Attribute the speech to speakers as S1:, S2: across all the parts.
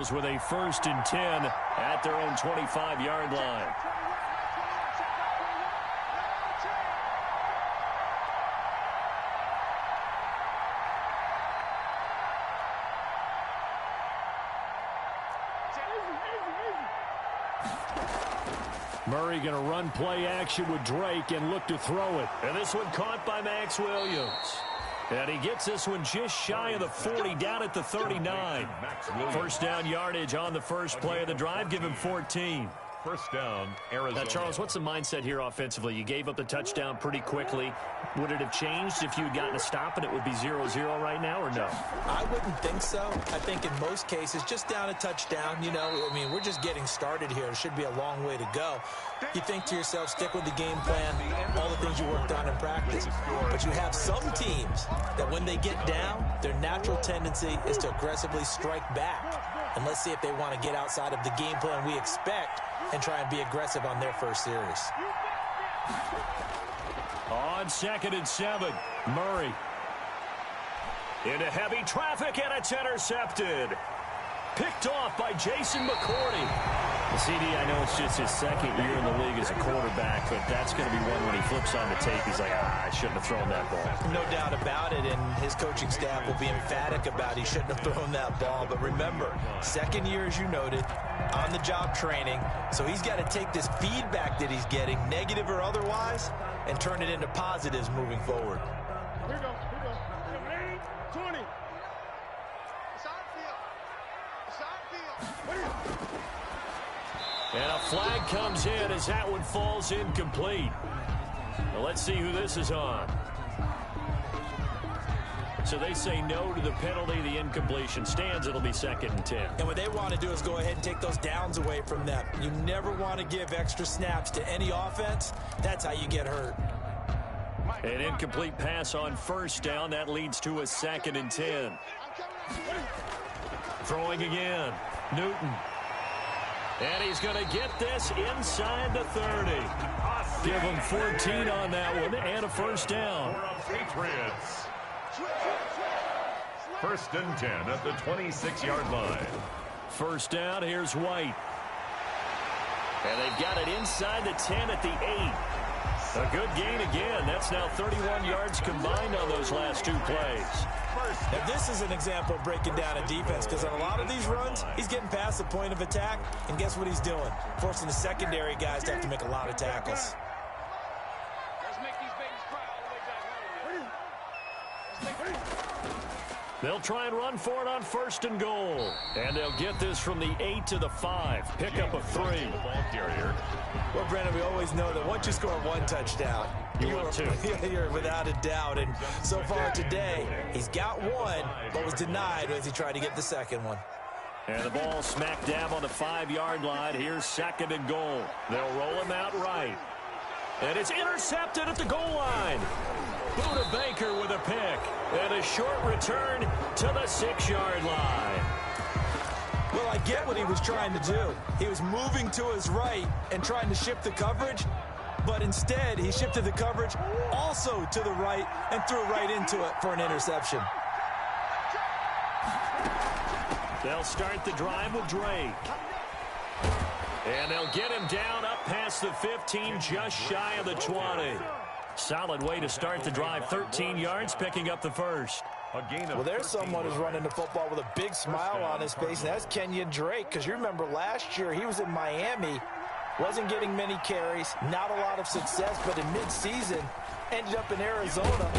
S1: With a 1st and 10 at their own 25-yard line. Murray going to run play action with Drake and look to throw it. And this one caught by Max Williams. And he gets this one just shy of the 40, down at the 39. First down yardage on the first play of the drive. Give him 14.
S2: First down, Arizona.
S1: Now, Charles, what's the mindset here offensively? You gave up the touchdown pretty quickly. Would it have changed if you had gotten a stop and it would be 0-0 right now, or no?
S3: I wouldn't think so. I think in most cases, just down a touchdown, you know, I mean, we're just getting started here. It should be a long way to go. You think to yourself, stick with the game plan, all the things you worked on in practice. But you have some teams that when they get down, their natural tendency is to aggressively strike back. And let's see if they want to get outside of the game plan we expect and try and be aggressive on their first series.
S1: On 2nd and 7, Murray. Into heavy traffic, and it's intercepted. Picked off by Jason McCourty. CD, I know it's just his 2nd year in the league as a quarterback, but that's going to be one when he flips on the tape. He's like, I shouldn't have thrown that ball.
S3: No doubt about it, and his coaching staff will be emphatic about he shouldn't have thrown that ball. But remember, 2nd year, as you noted, on-the-job training. So he's got to take this feedback that he's getting, negative or otherwise, and turn it into positives moving forward.
S4: Here we go. 20. It's our field. It's our field.
S1: And a flag comes in as that one falls incomplete. Now let's see who this is on. So they say no to the penalty. The incompletion stands. It'll be 2nd and 10.
S3: And what they want to do is go ahead and take those downs away from them. You never want to give extra snaps to any offense. That's how you get hurt.
S1: An incomplete pass on 1st down. That leads to a 2nd and 10. Throwing again. Newton. And he's going to get this inside the 30. Give him 14 on that one and a 1st down.
S2: Patriots. 1st and 10 at the 26-yard line.
S1: 1st down, here's White. And they've got it inside the 10 at the 8. A good gain again. That's now 31 yards combined on those last 2 plays.
S3: Now, this is an example of breaking down a defense, because on a lot of these runs, he's getting past the point of attack, and guess what he's doing? Forcing the secondary guys to have to make a lot of tackles.
S1: They'll try and run for it on 1st and goal. And they'll get this from the 8 to the 5. Pick up a 3.
S3: Well, Brandon, we always know that once you score 1 touchdown, you're without a doubt. And so far today, he's got 1, but was denied as he tried to get the 2nd one.
S1: And the ball smack dab on the 5-yard line. Here's 2nd and goal. They'll roll him out right. And it's intercepted at the goal line. Buda Baker with a pick. And a short return to the 6-yard line.
S3: Well, I get what he was trying to do. He was moving to his right and trying to shift the coverage, but instead he shifted the coverage also to the right and threw right into it for an interception.
S1: They'll start the drive with Drake. And they'll get him down up past the 15, just shy of the 20. Solid way to start the drive. 13 yards, picking up the 1st.
S3: Well, there's someone who's running the football with a big smile on his face, and that's Kenyon Drake, because you remember last year he was in Miami, wasn't getting many carries, not a lot of success, but in midseason ended up in Arizona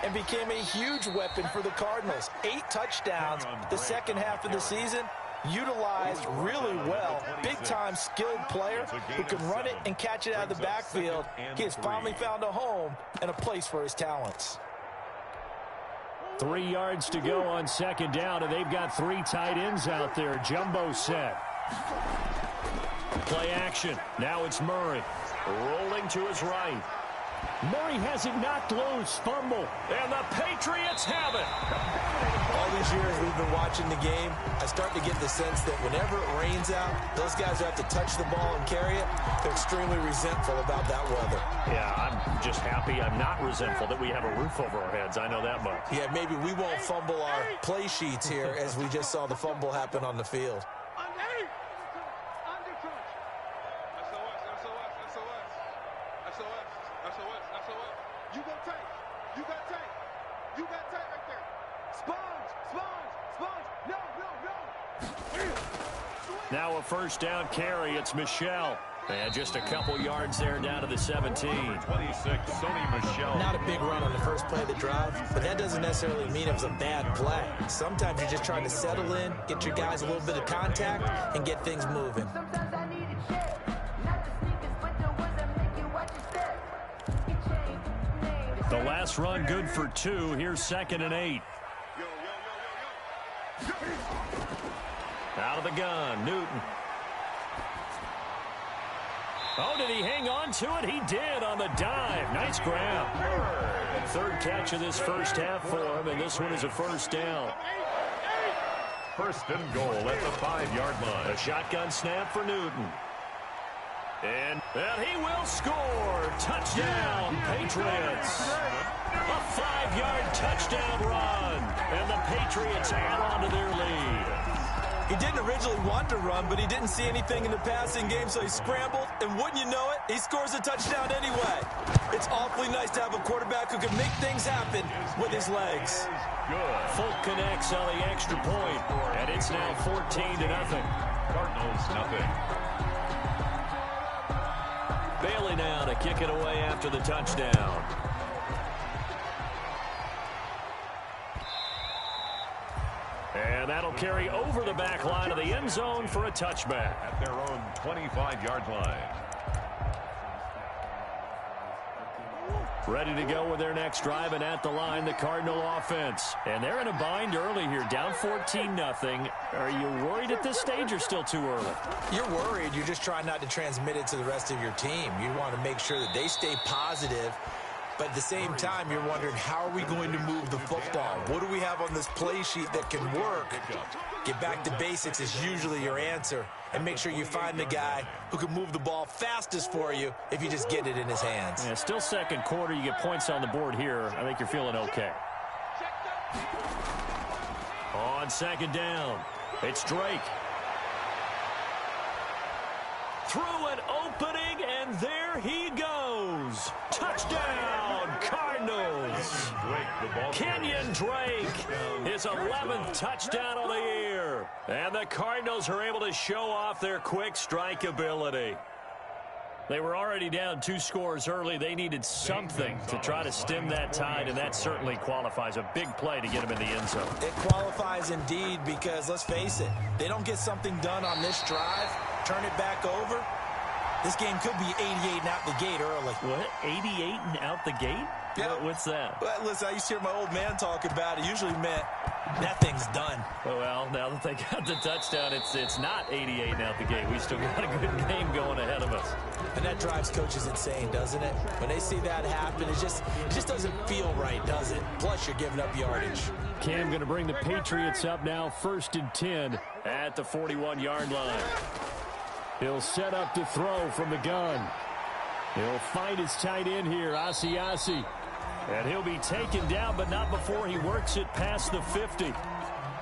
S3: and became a huge weapon for the Cardinals. 8 touchdowns the second half of the season. Utilized really well. Big-time skilled player who can run it and catch it out of the backfield. He has finally found a home and a place for his talents.
S1: 3 yards to go on 2nd down, and they've got 3 tight ends out there. Jumbo set. Play action. Now it's Murray. Rolling to his right. Murray has it knocked loose. Fumble. And the Patriots have it.
S3: All these years we've been watching the game, I start to get the sense that whenever it rains out, those guys who have to touch the ball and carry it, they're extremely resentful about that weather.
S1: Yeah, I'm just happy I'm not resentful that we have a roof over our heads. I know that much.
S3: Yeah, maybe we won't fumble our play sheets here as we just saw the fumble happen on the field.
S4: You go Tank. You got Tank. You got Tank right there. Sponge. No.
S1: Now a first down carry. It's Michelle. And just a couple yards there down to the 17.
S2: 26, Sony Michelle.
S3: Not a big run on the first play of the drive, but that doesn't necessarily mean it was a bad play. Sometimes you're just trying to settle in, get your guys a little bit of contact, and get things moving.
S5: Sometimes I need a check, not the sneakers, but the ones that make you watch your step. Get changed,
S1: The last run good for 2. Here's 2nd and 8. Out of the gun, Newton. Oh, did he hang on to it? He did on the dive. Nice grab. Third catch of this first half for him, and this one is a first down.
S2: First and goal at the 5-yard line.
S1: A shotgun snap for Newton. And he will score. Touchdown, Patriots. A 5-yard touchdown run. And the Patriots add on to their lead.
S3: He didn't originally want to run, but he didn't see anything in the passing game, so he scrambled, and wouldn't you know it, he scores a touchdown anyway. It's awfully nice to have a quarterback who can make things happen with his legs.
S2: Good.
S1: Folk connects on the extra point, and it's now 14-0.
S2: Cardinals, nothing.
S1: Bailey now to kick it away after the touchdown. And that'll carry over the back line of the end zone for a touchback.
S2: At their own 25-yard line.
S1: Ready to go with their next drive, and at the line, the Cardinal offense. And they're in a bind early here, down 14-0. Are you worried at this stage or still too early?
S3: You're worried. You're just trying not to transmit it to the rest of your team. You want to make sure that they stay positive. But at the same time, you're wondering, how are we going to move the football? What do we have on this play sheet that can work? Get back to basics is usually your answer. And make sure you find the guy who can move the ball fastest for you if you just get it in his hands.
S1: Yeah, still second quarter. You get points on the board here. I think you're feeling okay. On second down, it's Drake. Through an opening, and there he goes. Touchdown, Cardinals. Kenyon Drake, his 11th touchdown of the year. And the Cardinals are able to show off their quick strike ability. They were already down 2 scores early. They needed something to try to stem that tide, and that certainly qualifies. A big play to get them in the end zone.
S3: It qualifies indeed because, let's face it, they don't get something done on this drive, turn it back over, this game could be 88 and out the gate early.
S1: What? 88 and out the gate?
S3: Yeah.
S1: What's that?
S3: Well, listen, I used to hear my old man talk about it. Usually meant that thing's done.
S1: Well, now that they got the touchdown, it's not 88 and out the gate. We still got a good game going ahead of us.
S3: And that drives coaches insane, doesn't it? When they see that happen, it just doesn't feel right, does it? Plus, you're giving up yardage.
S1: Cam going to bring the Patriots up now, 1st and 10 at the 41-yard line. He'll set up to throw from the gun. He'll find his tight end here, Asiasi. And he'll be taken down, but not before he works it past the 50.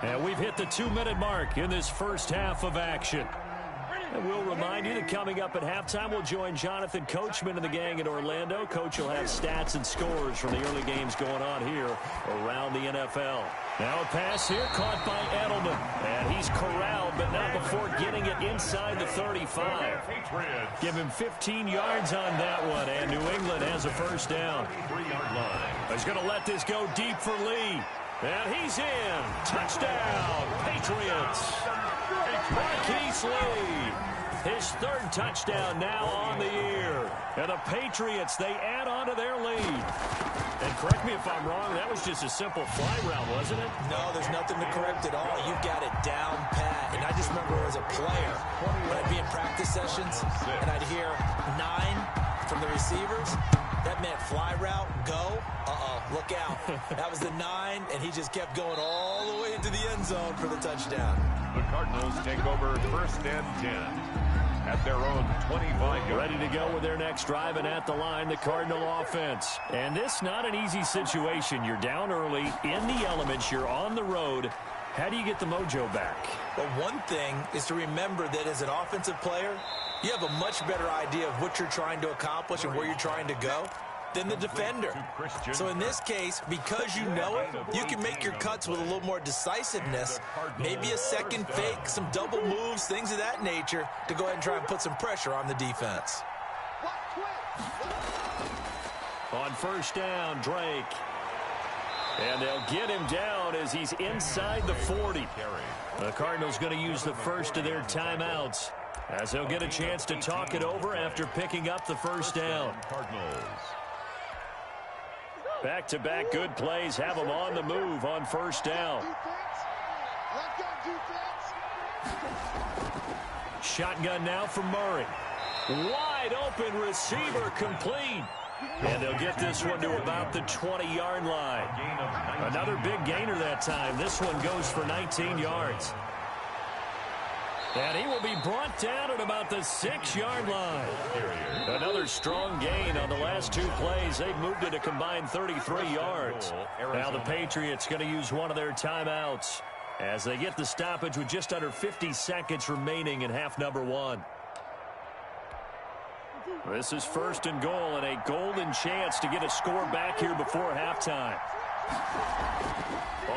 S1: And we've hit the 2-minute mark in this first half of action. And we'll remind you that coming up at halftime, we'll join Jonathan Coachman and the gang in Orlando. Coach will have stats and scores from the early games going on here around the NFL. Now a pass here caught by Edelman. And he's corralled, but not before getting it inside the 35. Give him 15 yards on that one, and New England has a first down.
S2: 3-yard line.
S1: He's going to let this go deep for Lee. And he's in. Touchdown, Patriots. Marquise Lee. His 3rd touchdown now on the year. And the Patriots, they add on to their lead. And correct me if I'm wrong, that was just a simple fly route, wasn't it?
S3: No, there's nothing to correct at all. You've got it down pat. And I just remember as a player, when I'd be in practice sessions, and I'd hear 9 from the receivers, that meant fly route, go. Look out. That was the 9, and he just kept going all the way into the end zone for the touchdown.
S2: The Cardinals take over 1st and 10 at their own 25-yard.
S1: Ready to go with their next drive, and at the line, the Cardinal offense. And this not an easy situation. You're down early, in the elements, you're on the road. How do you get the mojo back?
S3: Well, one thing is to remember that as an offensive player, you have a much better idea of what you're trying to accomplish and where you're trying to go. than the defender. So in this case, because you know it, you can make your cuts with a little more decisiveness, maybe a second fake, some double moves, things of that nature, to go ahead and try and put some pressure on the defense.
S1: On first down, Drake. And they'll get him down as he's inside the 40. The Cardinals going to use the first of their timeouts, as they'll get a chance to talk it over after picking up the first down. Back-to-back good plays have them on the move on first down. Shotgun now from Murray. Wide open receiver complete. And they'll get this one to about the 20-yard line. Another big gainer that time. This one goes for 19 yards. And he will be brought down at about the 6-yard line. Another strong gain on the last two plays. They've moved it a combined 33 yards. Now the Patriots going to use one of their timeouts as they get the stoppage with just under 50 seconds remaining in half number one. This is first and goal, and a golden chance to get a score back here before halftime.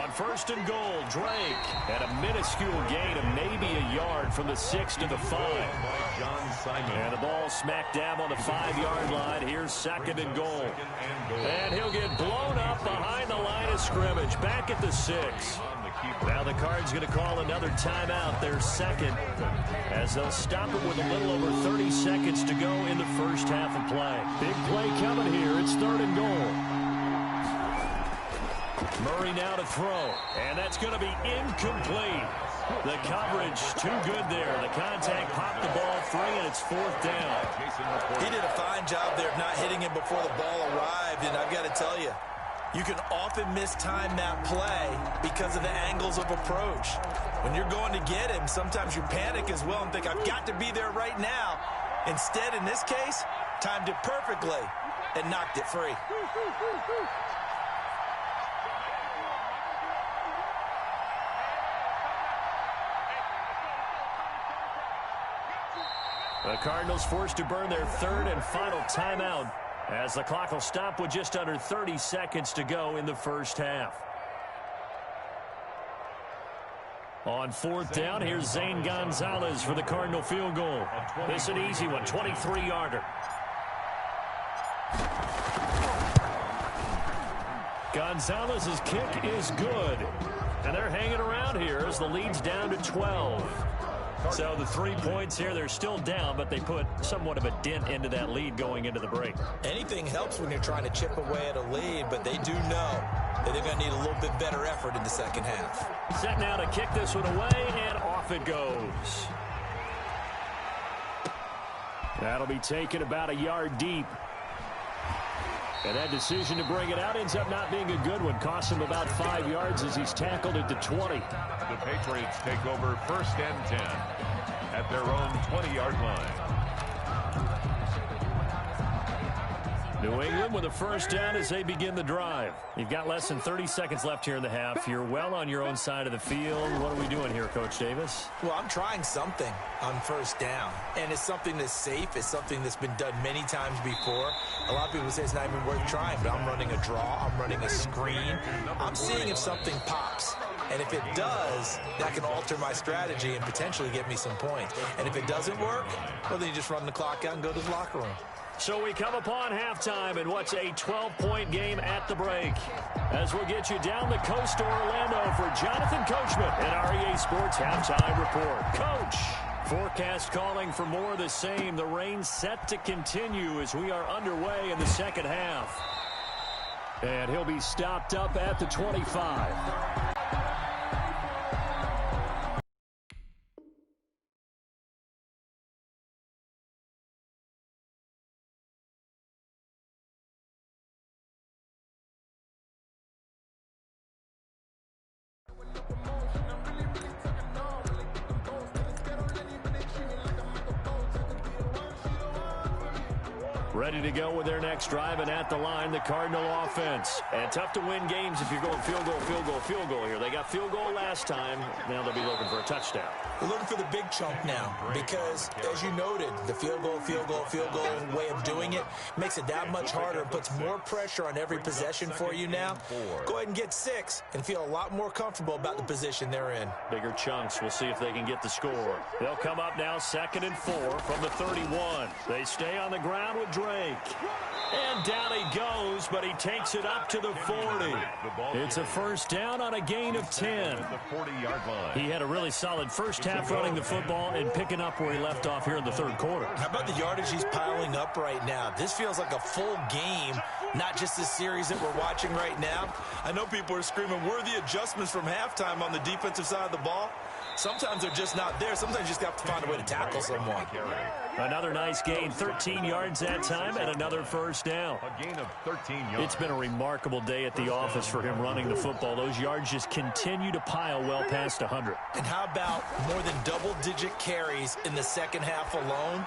S1: On first and goal, Drake, and a minuscule gain of maybe a yard from the 6 to the 5. And the ball smack dab on the 5-yard line. Here's second and goal. And he'll get blown up behind the line of scrimmage, back at the 6. Now the Cards going to call another timeout, their second, as they'll stop it with a little over 30 seconds to go in the first half of play. Big play coming here. It's third and goal. Murray now to throw, and that's going to be incomplete. The coverage too good there. The contact popped the ball free, and it's fourth down.
S3: He did a fine job there of not hitting him before the ball arrived, and I've got to tell you, you can often mistime that play because of the angles of approach. When you're going to get him, sometimes you panic as well and think, I've got to be there right now. Instead, in this case, timed it perfectly and knocked it free.
S1: The Cardinals forced to burn their third and final timeout, as the clock will stop with just under 30 seconds to go in the first half. On fourth down, here's Zane Gonzalez for the Cardinal field goal. This is an easy one, 23-yarder. Gonzalez's kick is good. And they're hanging around here as the lead's down to 12. So the 3 points here, they're still down, but they put somewhat of a dent into that lead going into the break.
S3: Anything helps when you're trying to chip away at a lead, but they do know that they're going to need a little bit better effort in the second half.
S1: Set now to kick this one away, and off it goes. That'll be taken about a yard deep. And that decision to bring it out ends up not being a good one. Costs him about 5 yards as he's tackled at the 20.
S2: The Patriots take over first and 10 at their own 20-yard line.
S1: New England with a first down as they begin the drive. You've got less than 30 seconds left here in the half. You're well on your own side of the field. What are we doing here, Coach Davis?
S3: Well, I'm trying something on first down, and it's something that's safe. It's something that's been done many times before. A lot of people say it's not even worth trying, but I'm running a draw. I'm running a screen. I'm seeing if something pops. And if it does, that can alter my strategy and potentially get me some points. And if it doesn't work, well, then you just run the clock out and go to the locker room.
S1: So we come upon halftime in what's a 12-point game at the break, as we'll get you down the coast to Orlando for Jonathan Coachman and our EA Sports Halftime Report. Coach, forecast calling for more of the same. The rain set to continue as we are underway in the second half. And he'll be stopped up at the 25. Ready to go with their next drive, and at the line, the Cardinal offense. And tough to win games if you're going field goal, field goal, field goal here. They got field goal last time. Now they'll be looking for a touchdown.
S3: We're looking for the big chunk now because, as you noted, the field goal way of doing it makes it that much harder and puts more pressure on every possession for you now. Go ahead and get 6 and feel a lot more comfortable about the position they're in.
S1: Bigger chunks. We'll see if they can get the score. They'll come up now 2nd and 4 from the 31. They stay on the ground with Drake. And down he goes, but he takes it up to the 40. It's a first down on a gain of 10. He had a really solid first half running the football and picking up where he left off here in the 3rd quarter.
S3: How about the yardage he's piling up right now? This feels like a full game, not just this series that we're watching right now. I know people are screaming, where are the adjustments from halftime on the defensive side of the ball? Sometimes they're just not there. Sometimes you just have to find a way to tackle someone.
S1: Another nice gain, 13 yards that time, and another first down.
S2: A gain of 13 yards.
S1: It's been a remarkable day at the office for him running the football. Those yards just continue to pile well past 100.
S3: And how about more than double-digit carries in the second half alone?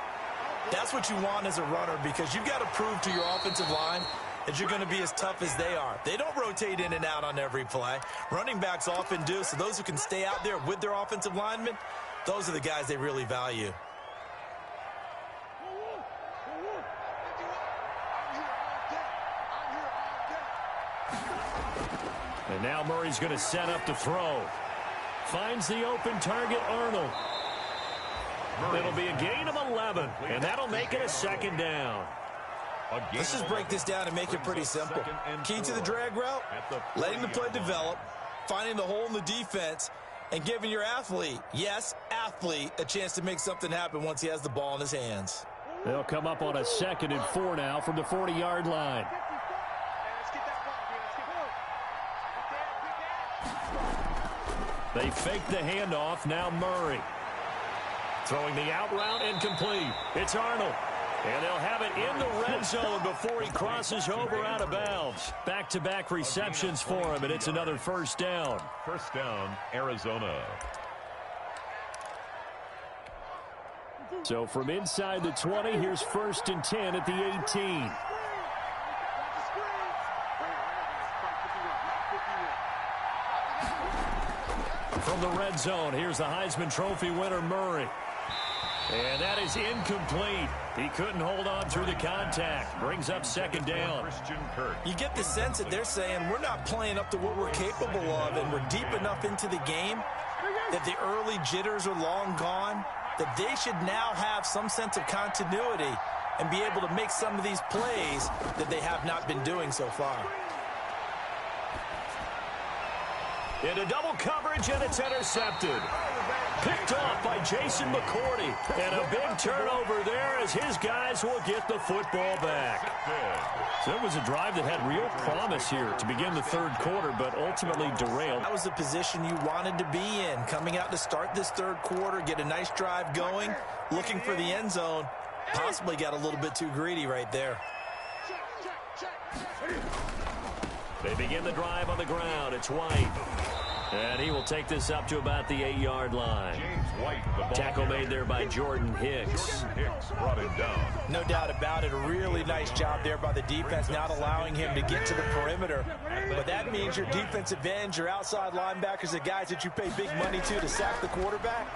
S3: That's what you want as a runner because you've got to prove to your offensive line that you're going to be as tough as they are. They don't rotate in and out on every play. Running backs often do, so those who can stay out there with their offensive linemen, those are the guys they really value.
S1: And now Murray's going to set up to throw. Finds the open target, Arnold. It'll be a gain of 11, and that'll make it a 2nd down.
S3: Let's just break this down and make it pretty simple. Key to the drag route, letting the play develop, finding the hole in the defense, and giving your athlete, yes, athlete, a chance to make something happen once he has the ball in his hands.
S1: They'll come up on a 2nd and 4 now from the 40-yard line. They fake the handoff. Now Murray. Throwing the out route incomplete. It's Arnold. And they'll have it in the red zone before he crosses over out of bounds. Back-to-back receptions for him, and it's another first down.
S2: First down, Arizona.
S1: So from inside the 20, here's 1st and 10 at the 18. From the red zone, here's the Heisman Trophy winner, Murray. And that is incomplete. He couldn't hold on through the contact. Brings up 2nd down.
S3: You get the sense that they're saying we're not playing up to what we're capable of, and we're deep enough into the game that the early jitters are long gone, that they should now have some sense of continuity and be able to make some of these plays that they have not been doing so far.
S1: Into double coverage, and it's intercepted. Picked off by Jason McCourty. And a big turnover there as his guys will get the football back. So it was a drive that had real promise here to begin the 3rd quarter, but ultimately derailed.
S3: That was the position you wanted to be in. Coming out to start this 3rd quarter, get a nice drive going, looking for the end zone. Possibly got a little bit too greedy right there.
S1: They begin the drive on the ground. It's White. And he will take this up to about the 8-yard line.
S2: James White, the ball
S1: tackle made there by Jordan Hicks.
S2: Jordan Hicks brought him down.
S3: No doubt about it. A really nice job there by the defense, not allowing him to get to the perimeter. But that means your defensive ends, your outside linebackers, the guys that you pay big money to sack the quarterback,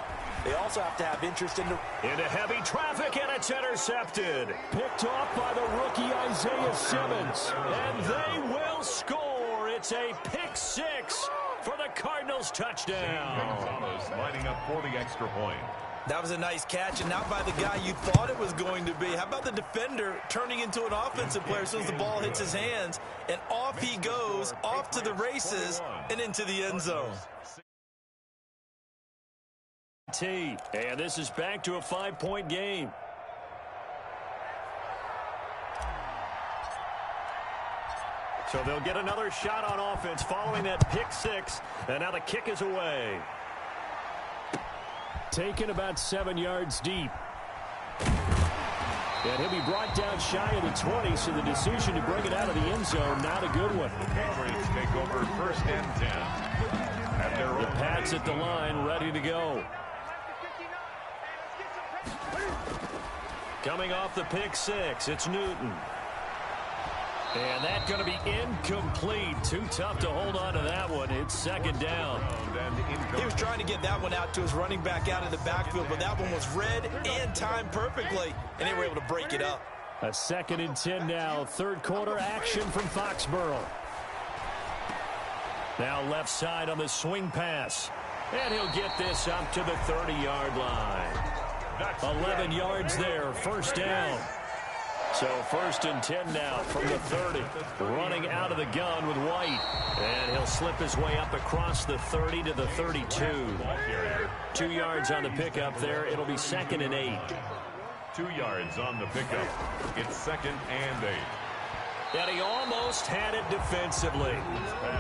S3: they also have to have interest in the...
S1: Into heavy traffic, and it's intercepted. Picked off by the rookie Isaiah Simmons. And they will score. It's a pick 6 for the Cardinals touchdown.
S2: Gonzalez lining up for the extra point.
S3: That was a nice catch, and not by the guy you thought it was going to be. How about the defender turning into an offensive player as soon as the ball hits his hands, and off he goes, off to the races, and into the end zone.
S1: And this is back to a 5-point game. So they'll get another shot on offense following that pick 6, and now the kick is away. Taken about 7 yards deep. And he'll be brought down shy of the 20, so the decision to bring it out of the end zone, not a good one.
S2: Patriots take over 1st and 10.
S1: The Pats at the line, ready to go. Coming off the pick 6, it's Newton. And that's going to be incomplete. Too tough to hold on to that one. It's second down.
S3: He was trying to get that one out to his running back out of the backfield, but that one was read and timed perfectly, and they were able to break it up.
S1: A 2nd and 10 now. Third quarter action from Foxborough. Now left side on the swing pass. And he'll get this up to the 30-yard line. 11 yards there, first down. So 1st and 10 now from the 30. Running out of the gun with White. And he'll slip his way up across the 30 to the 32. 2 yards on the pickup there. It'll be 2nd and 8.
S2: 2 yards on the pickup. It's 2nd and 8.
S1: And he almost had it defensively.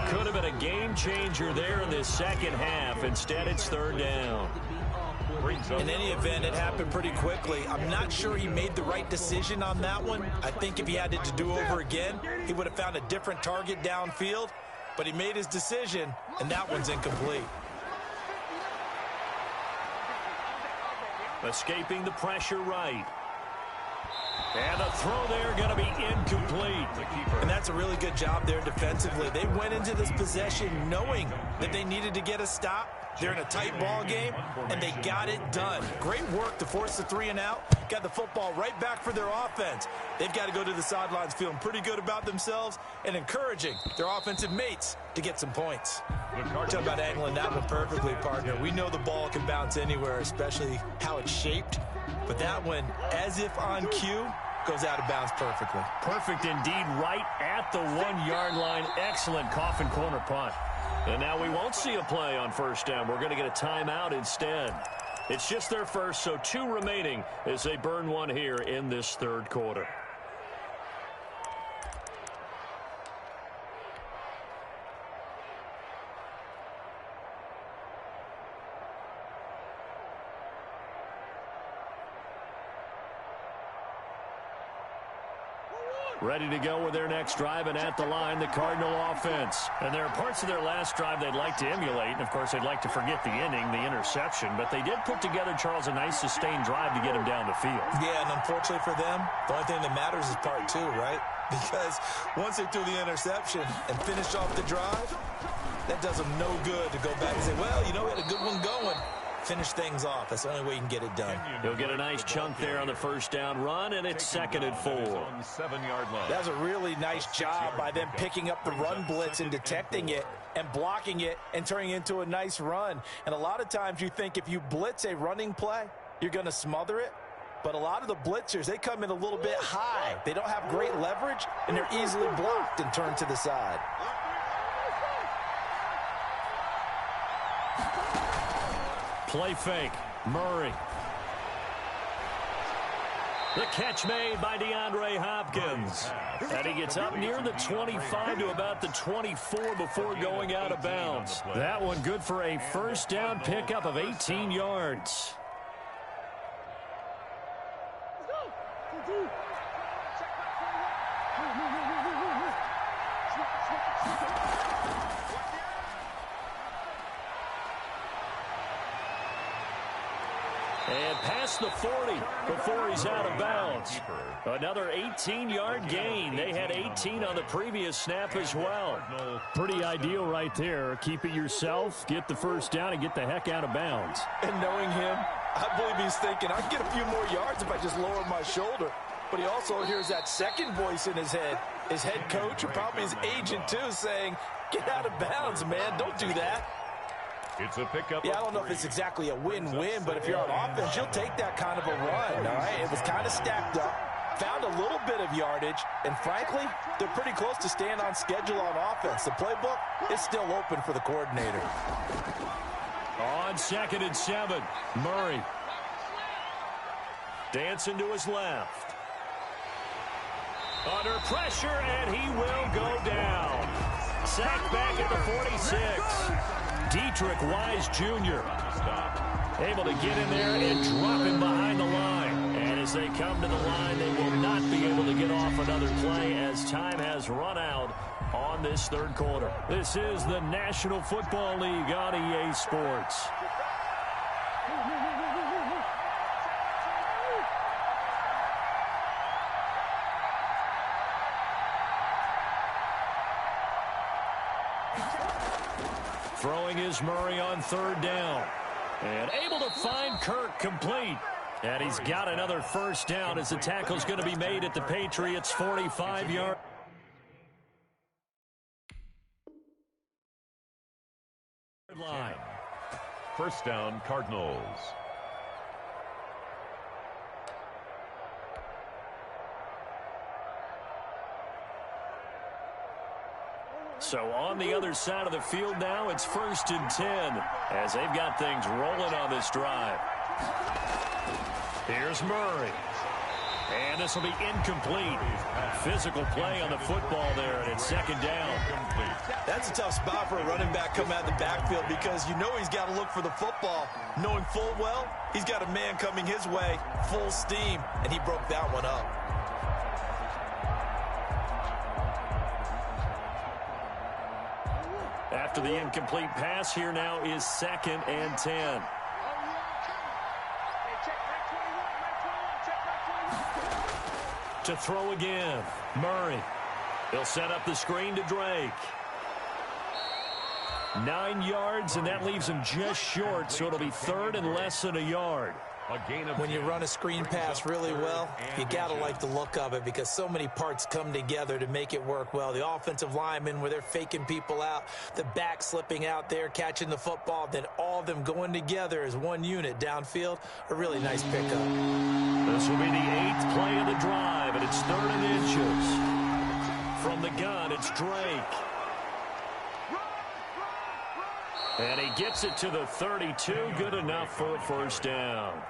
S1: Could have been a game changer there in this second half. Instead, it's 3rd down.
S3: In any event, it happened pretty quickly. I'm not sure he made the right decision on that one. I think if he had it to do over again, he would have found a different target downfield. But he made his decision, and that one's incomplete.
S1: Escaping the pressure right. And the throw there going to be incomplete.
S3: And that's a really good job there defensively. They went into this possession knowing that they needed to get a stop. They're in a tight ball game, and they got it done. Great work to force the 3 and out. Got the football right back for their offense. They've got to go to the sidelines feeling pretty good about themselves and encouraging their offensive mates to get some points. Talk about angling that one perfectly, partner. We know the ball can bounce anywhere, especially how it's shaped. But that one, as if on cue, goes out of bounds perfectly.
S1: Perfect indeed, right at the 1-yard line. Excellent coffin corner punt. And now we won't see a play on first down. We're going to get a timeout instead. It's just their first, so 2 remaining as they burn one here in this third quarter. Ready to go with their next drive, and at the line, the Cardinal offense. And there are parts of their last drive they'd like to emulate, and of course they'd like to forget the inning, the interception, but they did put together, Charles, a nice sustained drive to get him down the field.
S3: Yeah, and unfortunately for them, the only thing that matters is part 2, right? Because once they threw the interception and finished off the drive, that does them no good to go back and say, well, you know, we had a good one going. Finish things off. That's the only way you can get it done.
S1: He'll get a nice chunk there on the first down run, and it's 2nd and 4.
S3: That's a really nice job by them picking up the run blitz and detecting it and blocking it and turning it into a nice run. And a lot of times you think if you blitz a running play, you're going to smother it. But a lot of the blitzers, they come in a little bit high. They don't have great leverage, and they're easily blocked and turned to the side.
S1: Play fake. Murray. The catch made by DeAndre Hopkins. And he gets up near the 25 to about the 24 before going out of bounds. That one good for a first down pickup of 18 yards. And past the 40 before he's out of bounds. Another 18-yard gain. They had 18 on the previous snap as well. Pretty ideal right there. Keep it yourself, get the first down, and get the heck out of bounds.
S3: And knowing him, I believe he's thinking, I can get a few more yards if I just lower my shoulder. But he also hears that second voice in his head. His head coach, and probably his agent too, saying, get out of bounds, man. Don't do that.
S2: It's a pickup.
S3: Yeah, I don't know if it's exactly a win-win, but if you're on offense, you'll take that kind of a run, all right? It was kind of stacked up, found a little bit of yardage, and frankly, they're pretty close to staying on schedule on offense. The playbook is still open for the coordinator.
S1: On 2nd and 7, Murray. Dancing to his left. Under pressure, and he will go down. Sacked back at the 46. Dietrich Wise Jr. able to get in there and drop him behind the line. And as they come to the line, they will not be able to get off another play as time has run out on this third quarter. This is the National Football League on EA Sports. Throwing is Murray on third down. And able to find Kirk complete. And he's got another first down as the tackle's going to be made at the Patriots' 45-yard line.
S2: First down, Cardinals.
S1: So on the other side of the field now, it's 1st and 10 as they've got things rolling on this drive. Here's Murray. And this will be incomplete. Physical play on the football there, and it's second down.
S3: That's a tough spot for a running back coming out of the backfield because you know he's got to look for the football, knowing full well he's got a man coming his way, full steam, and he broke that one up.
S1: After the incomplete pass, here now is 2nd and 10. To throw again, Murray. He'll set up the screen to Drake. 9 yards, and that leaves him just short, so it'll be 3rd and less than a yard.
S3: When you run a screen pass really well, you got to like the look of it because so many parts come together to make it work well. The offensive linemen, where they're faking people out, the back slipping out there, catching the football, then all of them going together as one unit downfield. A really nice pickup.
S1: This will be the 8th play of the drive, and it's 3rd and inches. From the gun, it's Drake. And he gets it to the 32. Good enough for a first down.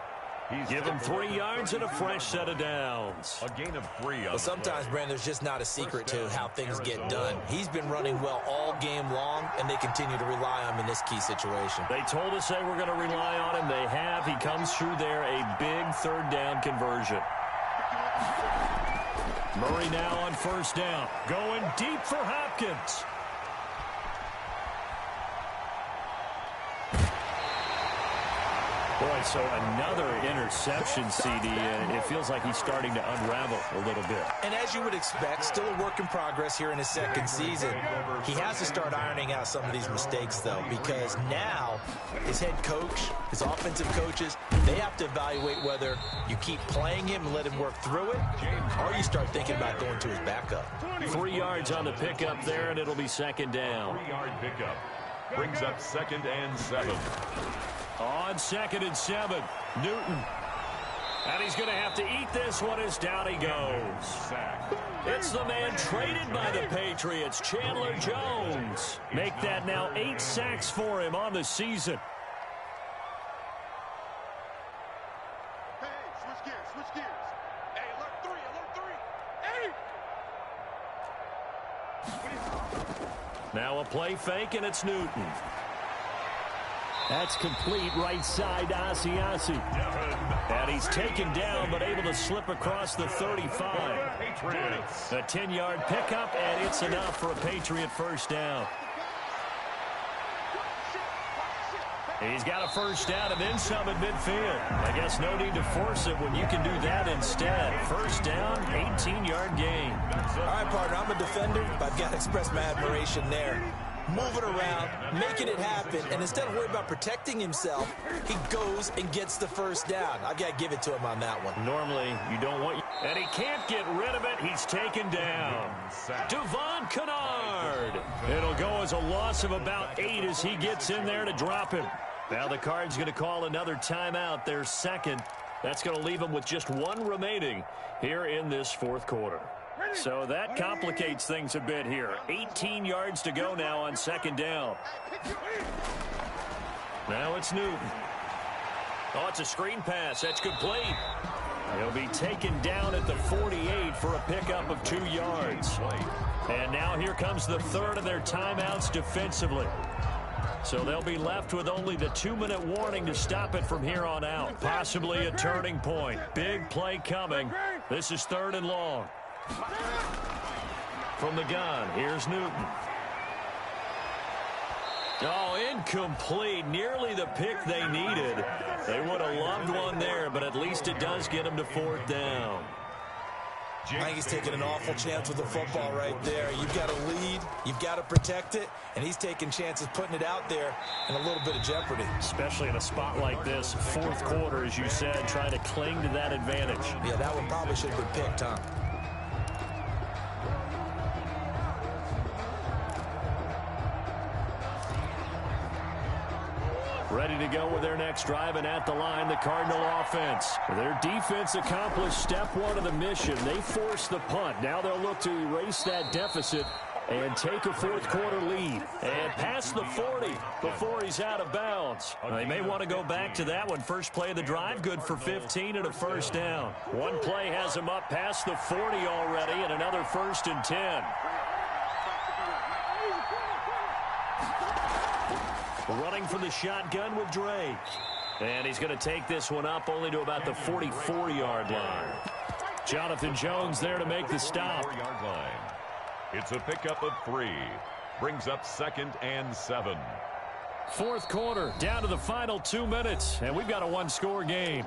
S1: Give him 3 yards and a fresh set of downs.
S2: A gain of 3.
S3: Well, sometimes, Brandon, there's just not a secret to how things get done. He's been running well all game long, and they continue to rely on him in this key situation.
S1: They told us they were going to rely on him. They have. He comes through there, a big third down conversion. Murray now on first down. Going deep for Hopkins. Boy, so another interception, CD, and it feels like he's starting to unravel a little bit.
S3: And as you would expect, still a work in progress here in his second season. He has to start ironing out some of these mistakes, though, because now his head coach, his offensive coaches, they have to evaluate whether you keep playing him and let him work through it, or you start thinking about going to his backup.
S1: 3 yards on the pickup there, and it'll be second down.
S2: 3-yard pickup. Brings up 2nd and 7.
S1: On 2nd and 7, Newton. And he's going to have to eat this one as down he goes. It's the man traded by the Patriots, Chandler Jones. Make that now 8 sacks for him on the season.
S4: Hey, switch gears, switch gears. Hey, alert 3, hey!
S1: Now a play fake, and it's Newton. That's complete right side to Asiasi. And he's taken down, but able to slip across the 35. A 10-yard pickup, and it's enough for a Patriot first down. He's got a first down and then some at midfield. I guess no need to force it when you can do that instead. First down, 18-yard gain.
S3: All right, partner, I'm a defender, but I've got to express my admiration there. Moving around, making it happen, and instead of worrying about protecting himself, he goes and gets the first down. I've got to give it to him on that one.
S1: Normally, you don't want... And he can't get rid of it. He's taken down. Devon Kennard. It'll go as a loss of about 8 as he gets in there to drop him. Now the Card's going to call another timeout, their second. That's going to leave them with just 1 remaining here in this fourth quarter. So that complicates things a bit here. 18 yards to go now on second down. Now it's Newton. Oh, it's a screen pass. That's complete. He'll be taken down at the 48 for a pickup of 2 yards. And now here comes the third of their timeouts defensively. So they'll be left with only the 2-minute warning to stop it from here on out. Possibly a turning point. Big play coming. This is 3rd and long. From the gun, here's Newton. Oh, incomplete. Nearly the pick they needed. They would have loved one there, but at least it does get them to 4th down.
S3: I think he's taking an awful chance with the football right there. You've got to lead, you've got to protect it, and he's taking chances putting it out there in a little bit of jeopardy.
S1: Especially in a spot like this, fourth quarter, as you said, trying to cling to that advantage.
S3: Yeah, that one probably should have been picked, huh?
S1: Ready to go with their next drive, and at the line, the Cardinal offense. Their defense accomplished step one of the mission. They forced the punt. Now they'll look to erase that deficit and take a fourth quarter lead. And past the 40 before he's out of bounds. They may want to go back to that one. First play of the drive, good for 15 and a first down. One play has him up past the 40 already, and another 1st and 10. Running for the shotgun with Drake. And he's going to take this one up only to about the 44-yard line. Jonathan Jones there to make the stop.
S2: It's a pickup of 3. Brings up 2nd and 7.
S1: Fourth quarter, down to the final 2 minutes, and we've got a one-score game.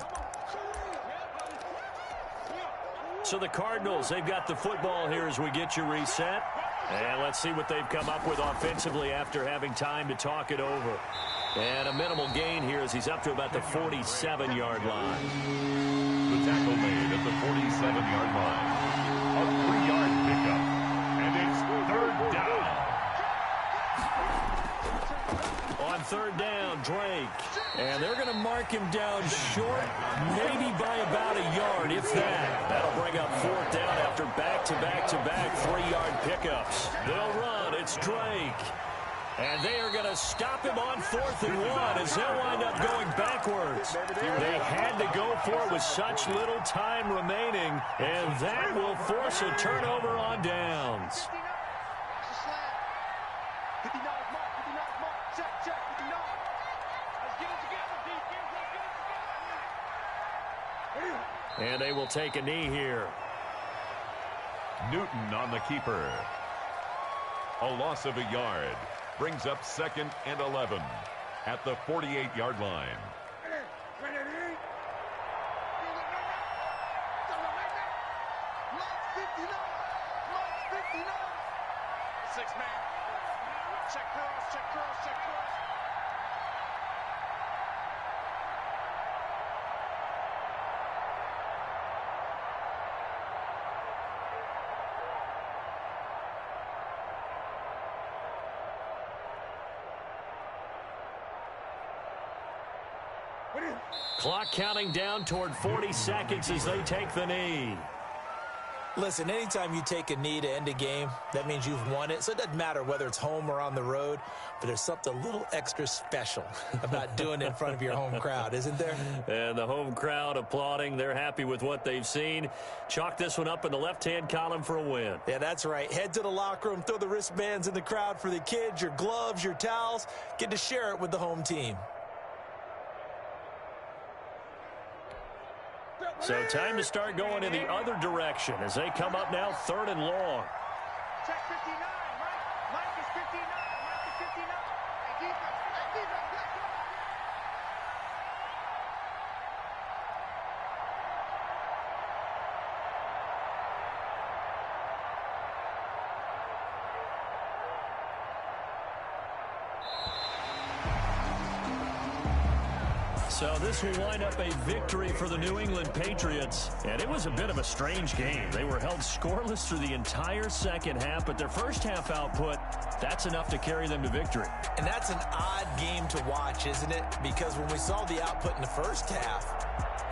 S1: So the Cardinals, they've got the football here as we get you reset. And let's see what they've come up with offensively after having time to talk it over. And a minimal gain here as he's up to about the 47-yard line.
S2: The tackle made at the 47-yard line. A 3-yard pickup. And it's 3rd down.
S1: On 3rd down, Drake. And they're going to mark him down short, maybe by about a yard, if that. That'll bring up 4th down after back-to-back-to-back 3-yard pickups. They'll run. It's Drake. And they are going to stop him on 4th and 1 as they'll wind up going backwards. They had to go for it with such little time remaining, and that will force a turnover on downs. And they will take a knee here.
S2: Newton on the keeper. A loss of a yard. Brings up 2nd and 11 at the 48-yard line.
S4: Six-man. Check cross, check cross, check cross.
S1: Clock counting down toward 40 seconds as they take the knee.
S3: Listen, anytime you take a knee to end a game, that means you've won it. So it doesn't matter whether it's home or on the road, but there's something a little extra special about doing it in front of your home crowd, isn't there?
S1: And the home crowd applauding. They're happy with what they've seen. Chalk this one up in the left-hand column for a win.
S3: Yeah, that's right. Head to the locker room, throw the wristbands in the crowd for the kids, your gloves, your towels. Get to share it with the home team.
S1: So time to start going in the other direction as they come up now 3rd and long.
S4: Check 59, Mike. Mike is 59. Mike is 59. Hey, defense. Hey, defense.
S1: So this will wind up a victory for the New England Patriots. And it was a bit of a strange game. They were held scoreless through the entire second half, but their first half output, that's enough to carry them to victory.
S3: And that's an odd game to watch, isn't it? Because when we saw the output in the first half,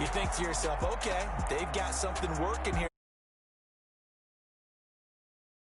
S3: you think to yourself, okay, they've got something working here.